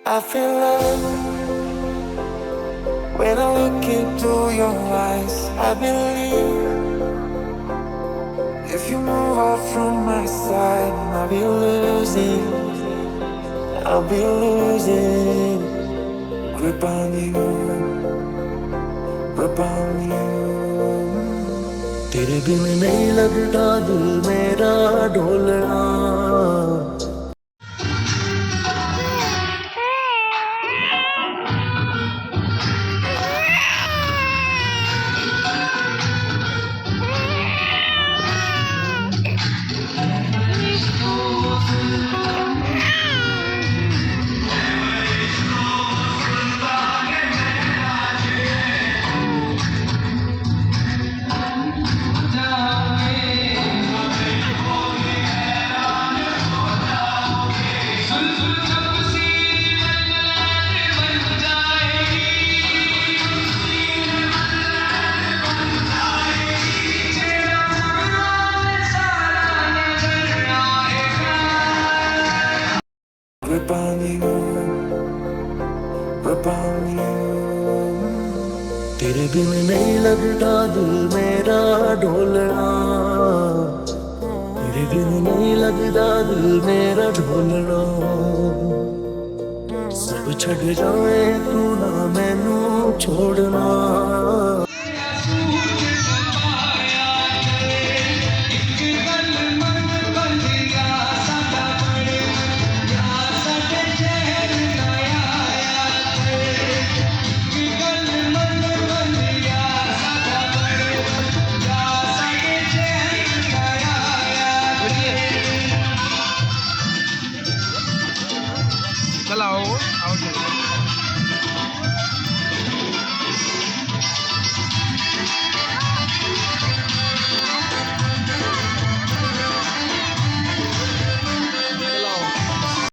I feel love when I look into your eyes. I believe if you move out from my side, I'll be losing grip on you, grip on you. तेरे बिन नहीं लगता दिल मेरा ढोलना. Grip on you, grip on you. तेरे बिन नहीं लगता दिल मेरा ढोलना. तेरे बिन नहीं लगता दिल मेरा ढोलना. सब छड़ जाए तू ना मैनू छोड़ना. चलाओ आओ